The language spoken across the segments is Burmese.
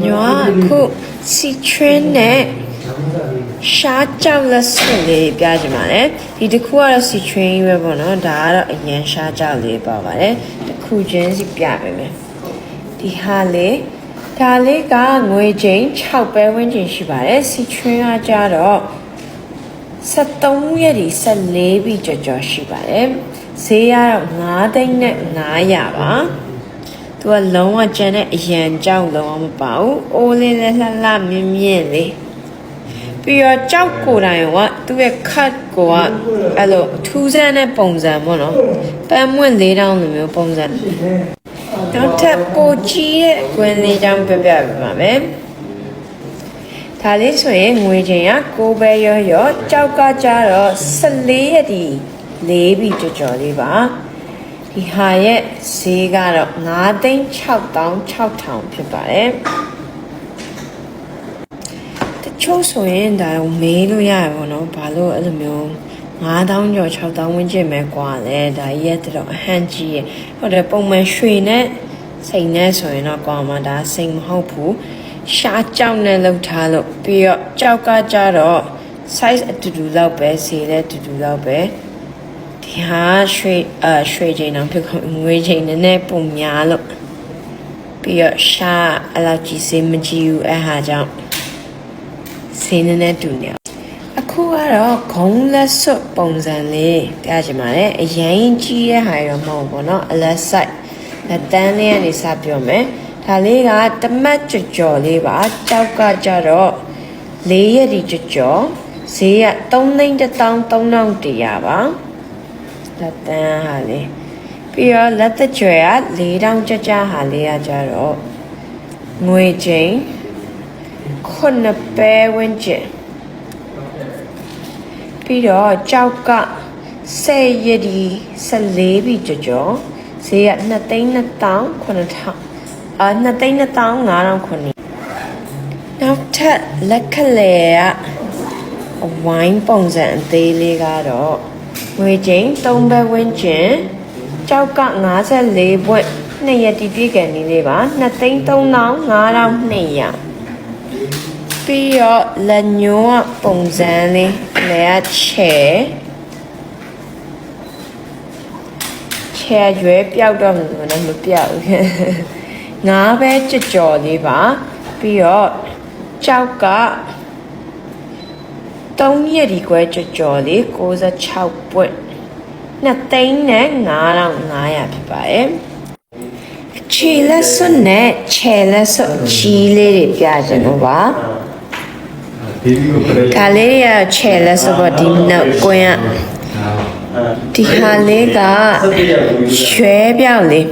ညောခုစီထရင်းနဲ့ရှားကြောက်လက်စွပ်လေးပြကြပါမယ်ဒီတစ်ခုကတော့စီထရင်းပဲပေါ့နော်ဒါကတော့အရင်ရှားကြောက်လေးပါပါတယ်တစ်ခုချင်းစီပြပေးမယ်ဒီဟာလေးဒါလေးကငွေချင်း6ပဲဝန်းကျင်ရှိပါတယ်စီထရင်းကကြတော့73ရက်ဒီ14ပြီကြော်ရှိပါတယ်ဈေးကတော့9သိန်းနဲ့900ပါသူကလုံးဝကျန်တဲ့အရန်ကြောက်လုံးဝမပါဘူးအိုးလေးလည်းလှလှမြင့်မြင့်လေးပြီးတော့ကြောက်ကိုယ်တိုင်ကသူ့ရဲ့ cut ကိုကအဲ့လိုထူးဆန်းတဲ့ပုံစံပေါ့နော်ပန်းမွင့်၄တောင်းလိုမျိုးပုံစံနောက်ထပ်ပိုကြီးတဲ့ကွင်းလေးတောင်းပြပြပြပါမယ်ဒါလေးဆိုရင်ငွေချင်းက6ပဲရောကြောက်ကကြတော့14ရက်ဒီ4ပြီကြော်လေးပါဒီဟာရဲ့ဈေးကတော့9,66000ဖြစ်ပါတယ်တချို့ဆိုရင်ဒါတော့မေးလို့ရရပါတော့ဘာလို့အဲ့လိုမျိုး9,000ကျော်6,000ဝန်းကျင်ပဲกว่าလဲဒါရဲ့တော့အဟန့်ကြီးရဟုတ်တယ်ပုံမှန်ရွှေနဲ့စိန်နဲ့ဆိုရင်တော့กว่าမှာဒါစိန်မဟုတ်ဘူးရှားကြောက်နဲ့လောက်ထားလို့ပြီးတော့ကြောက်ကကြတော့ size အတူတူလောက်ပဲဈေးလည်းအတူတူလောက်ပဲဒီဟာရွှေချိန်တော့ဖြစ်ငွေချိန်နဲ့ပုံများလို့ပြီးတော့ရှားအလောက်ကြီးစေးမကြည့်ဘူးအဲ့ဟာကြောင့်ဈေးနဲ့တူနေအခုကတော့ဂုံးလက်စွပ်ပုံစံလေးပြချင်ပါတယ်အရင်ကြီးတဲ့ဟာရောမဟုတ်ဘူးเนาะအလက်ဆိုင်လက်တန်းလေးကနေစပြောမယ်ဒါလေးကတမတ်ကြော်လေးပါကြောက်ကကြတော့4ရက်ဒီကြော်ဈေးက3,130,100ပါလက်တန်းဟာလေးပြီးတော့လက်သက်ကျွဲက4,000ကျကျဟာလေးကကြတော့ငွေချင်း9ပဲဝန်းကျင်ပြီးတော့ကြောက်က10ရက်ဒီ14ပြီကြော်ဈေးက2,290,000 2,250,000နောက်ထပ်လက်ခလဲကဝိုင်းပုံစံအသေးလေးကတော့ငွေချင်း3ပဲဝန်းကျင်ကြောက်က54ပွင့်2ရက်တီပြည့်ကန်နေလေးပါ2,350,200ပြီးတော့လက်ညိုးကပုံစံလေးလဲကချဲရွယ်ပြောက်တော့မှလည်းမပြောက်ဘူး9ပဲကြော်လေးပါပြီးတော့ကြောက်က3ရက်ဒီကွဲကြော်လေး96ပွင့်2,500ဖြစ်ပါတယ်ခြေလက်စွပ်နဲ့ခြေလက်စွပ်ကြီးလေးတွေပြကြလို့ပါဒါလေးရခြေလက်စွပ်ကဒီနောက်ကွင်းကဒီဟာလေးကရွှဲပြောက်လေး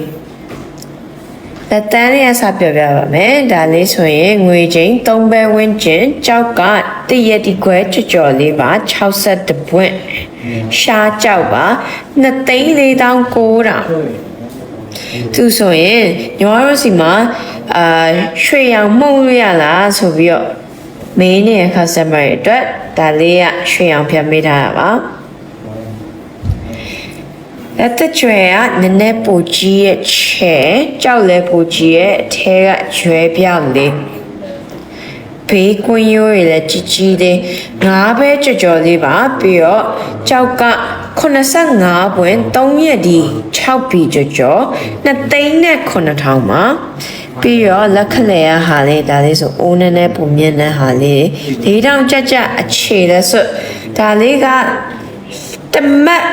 လက်တန်းလေးအစားပြပြပါမယ်ဒါလေးဆိုရင်ငွေချင်း3ပဲဝန်းကျင်ကြောက်ကတရက်ဒီခွဲကြော်လေးပါ62ပွင့်ရှားကြောက်ပါ2,490,000သူဆိုရင်ညီမတို့စီမှာရွှေရောင်မှုန့်ရလားဆိုပြီးတော့မင်းရဲ့ customer တွေအတွက်ဒါလေးကရွှေရောင်ဖြတ်ပေးထားတာပါလက်သက်ကျွဲကနည်းနည်းပိုကြီးရဲ့ချဲကြောက်လဲပိုကြီးရဲ့အထဲကရွဲပြောက်လေးဘေးကွင်းရိုးတွေလည်းကြီးကြီးလေး9ပဲကြော်လေးပါပြီးတော့ကြောက်က85ပွင့်3ရက်ဒီ6ပြီကြော်2,900,000ပါပြီးတော့လက်ခလဲရဟာလေးဒါလေးဆိုအိုးနဲ့ပုံမြင့်တဲ့ဟာလေး4,000ကျကျအခြေလဲဆိုဒါလေးကတမတ်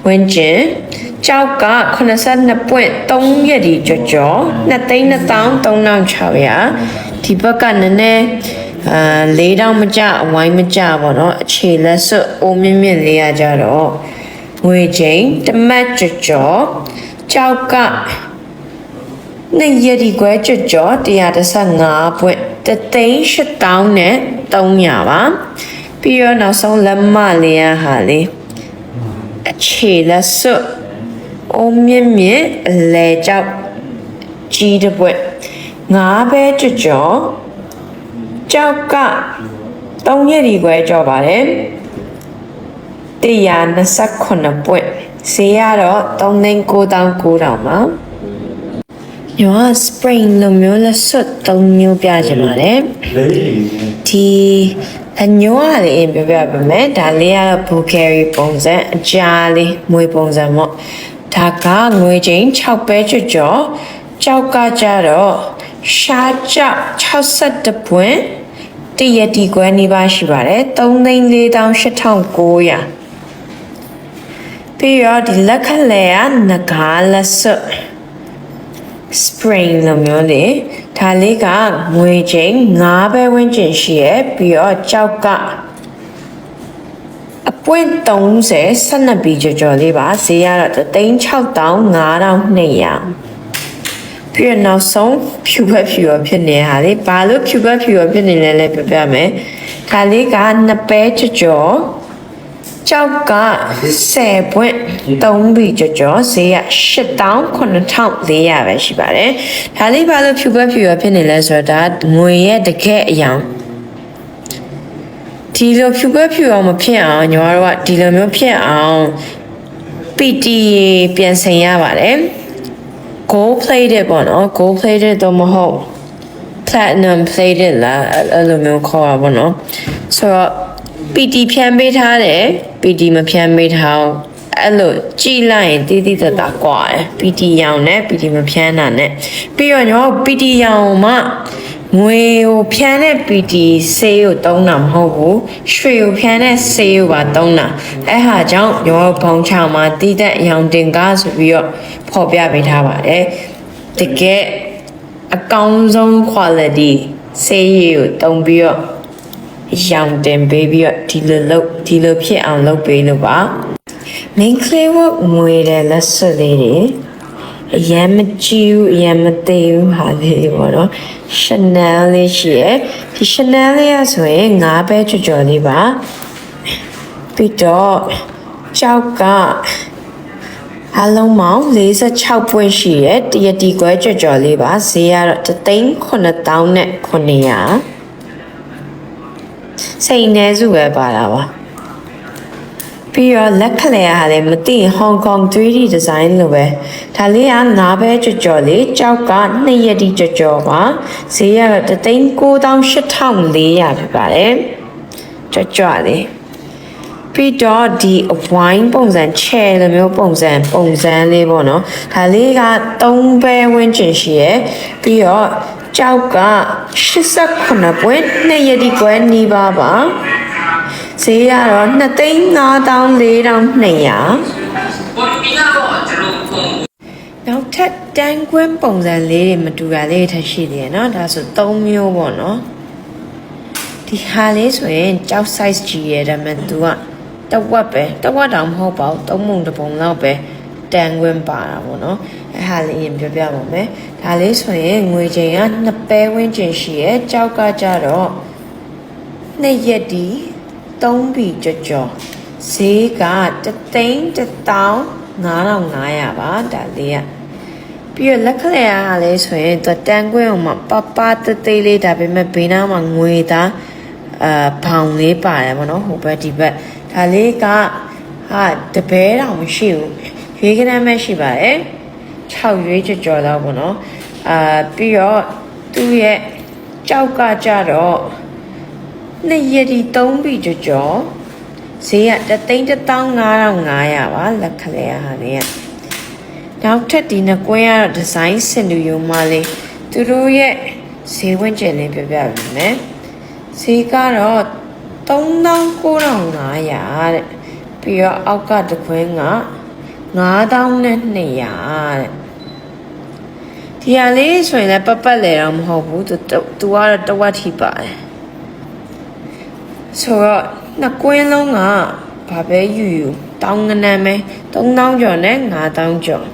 ဝန်းကျင်ကြောက်က82ပွင့်3ရက်ဒီကြော်2,230,600ဒီဘက်ကနည်းနည်း4,000မကျအဝိုင်းမကျပေါ့နော်အခြေလက်စွပ်အိုးမြင့်မြင့်လေးရကြတော့ငွေချင်းတမတ်ကြော်ကြောက်က2ရက်ဒီခွဲကြော်115ပွင့်3,800,300ပါပြီးတော့နောက်ဆုံးလက်မလေးရဟာလေးအခြေလက်စွပ်အိုးမြင့်မြင့်အလဲကြောက်ကြီးတစ်ပွက်9ပဲကြော်ကြောက်က3ရက်ဒီခွဲကြော်ပါတယ်129ပွက်ဈေးကတော့3,990,000ပါ ညီမ spring လိုမျိုးလက်စွပ်၃မျိုးပြချင်ပါတယ်ဒီအညောကလေးပြောပြပါမယ်ဒါလေးကတော့ bouquet ပုံစံအကြားလေးမွေပုံစံပေါ့ဒါကငွေချင်း6ပဲကြော်ကြောက်ကကြတော့ရှားကြောက်62ပွင့်တရတီခွဲနေပါရှိပါတယ်3,48,900ပြီးတော့ဒီလက်ခလဲကငကားလက်စွပ် spring လိုမျိုးလေဒါလေးကငွေချင်း9ပဲဝန်းကျင်ရှိရပြီးတော့ကြောက်ကအပွင့်30 12ပြီးကြော်လေးပါဈေးကတော့3,6,5,200ပြီးတော့နောက်ဆုံးဖြူဖက်ဖြူရဖြစ်နေဟာလေဘာလို့ဖြူဖက်ဖြူရဖြစ်နေလဲလဲပြပြမယ်ဒါလေးက2ပဲကြော်ကြောက်က10ပွင့်3ပြီးကြော်ဈေးက8,9,400ပဲရှိပါတယ်ဒါလေးဘာလို့ဖြူဖက်ဖြူရဖြစ်နေလဲဆိုတော့ဒါငွေရဲ့တကယ်အယောင်ဒီလိုဖြူဖက်ဖြူအောင်မဖြစ်အောင်ညီမတို့ကဒီလိုမျိုးဖြစ်အောင် PT ပြန်ဆင်ရပါတယ် gold plated ပေါ့နော် gold plated တော့မဟုတ် platinum plated လားအဲ့လိုမျိုးခေါ်တာပေါ့နော်ဆိုတော့ PT ဖြန်းပေးထားတယ် PT မဖြန်းပေးထားအဲ့လိုကြည့်လိုက်ရင်တီးတီးတကွာတယ် PT ရောင်နဲ့ PT မဖြန်းတာနဲ့ပြီးတော့ကျွန်တော် PT ရောင်မှငွေကိုဖြန်းတဲ့ PT ဆေးကိုတုံးတာမဟုတ်ဘူးရွှေကိုဖြန်းတဲ့ဆေးကိုပါတုံးတာအဲ့ဟာကြောင့်ကျွန်တော်ဘုံချောင်းမှာတီးတဲ့ရောင်တင်ကားဆိုပြီးတော့ဖော်ပြပေးထားပါတယ်တကယ်အကောင်းဆုံး quality ဆေးရည်ကိုတုံးပြီးတော့ရောင်တင်ပေးပြီးတော့ဒီလိုဖြစ်အောင်လုပ်ပေးလို့ပါ main clay work ငွေတဲ့လက်စွပ်လေးတွေအရင်မကြည့်ဘူးအရင်မသိဘူးဟာလေးပေါ့နော် Chanel လေးရှိရယ်ဒီ Chanel လေးရဆိုရင်9ပဲကြော်လေးပါပြီးတော့ကြောက်ကအလုံးပေါင်း46ပွင့်ရှိရယ်တရတီခွဲကြော်လေးပါဈေးကတော့3,9,900စိတ်နေစုပဲပါတာပါပြီးတော့လက်ခလဲဟာလည်းမသိ Hong Kong 3D design လိုပဲဒါလေးက9ပဲကြော်လေးကြောက်က2ရက်တီကြော်ပါဈေးကတော့3,98,400ဖြစ်ပါတယ်ကြော်လေးပြီးတော့ဒီအဝိုင်းပုံစံချဲလိုမျိုးပုံစံလေးပေါ့နော်ဒါလေးက3ပဲဝန်းကျင်ရှိရယ်ပြီးတော့ကြောက်က89ပွင့်2ရက်တီခွဲနီးပါဈေးကတော့2,54,200နောက်ထပ်တန်းကွင်းပုံစံလေးတွေမတူတာလေးထပ်ရှိသေးတယ်เนาะဒါဆို3မျိုးပေါ့เนาะဒီဟာလေးဆိုရင်ကြောက် size ကြီးရတဲ့မဲ့သူကတဝက်ပဲတဝက်တောင်မဟုတ်ပါဘူး3ပုံတစ်ပုံလောက်ပဲတန်းကွင်းပါတာပေါ့เนาะအဲ့ဟာလေးရင်ပြောပြပါမယ်ဒါလေးဆိုရင်ငွေချိန်က2ပဲဝန်းကျင်ရှိရဲကြောက်ကကြတော့2ရက်ဒီ3ပြီးကြော်ဈေးက1,1,5,500ပါဒါလေးကပြီးတော့လက်ခလဲရလဲဆိုရင်တန်ကွင်းအောင်မှာပသေးလေးဒါပေမဲ့ဘေးနားမှာငွေသားဘောင်လေးပါတယ်ဗောနော်ဟိုဘက်ဒီဘက်ဒါလေးကဟာတပဲတောင်မရှိဘူးရွေးကနမ်းမဲ့ရှိပါတယ်6ရွေးကြော်တော့ဗောနော်ပြီးတော့သူ့ရဲ့ကြောက်ကကြတော့2ရက်ဒီ3ပြီးကြော်ဈေးက3,15,500ပါလက်ခလဲရဟာလေးကနောက်ထပ်ဒီနှစ်ကွင်းကတော့ဒီဇိုင်းစင်တူယုံမလေးသူတို့ရဲ့ဈေးဝန်းကျင်လေးပြပြပါမယ်ဈေးကတော့3,9,500တဲ့ပြီးတော့အောက်ကတစ်ခွင်းက9,200တဲ့ဒီဟာလေးဆိုရင်လည်းပတ်လေတော့မဟုတ်ဘူးသူကတော့တဝက်ထိပါတယ်ဆိုတော့နှစ်ကွင်းလုံးကဘာပဲယူတောင်းငနမ်းပဲ3,000ကျော်နဲ့5,000ကျော်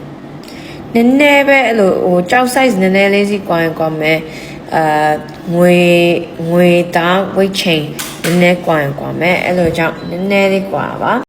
နည်းနည်းပဲအဲ့လိုဟိုကြောက် size နည်းနည်းလေးစီကွာကွာမယ်ငွေသား weight chain နည်းနည်းကွာမယ်အဲ့လိုကြောင့်နည်းနည်းလေးကွာပါ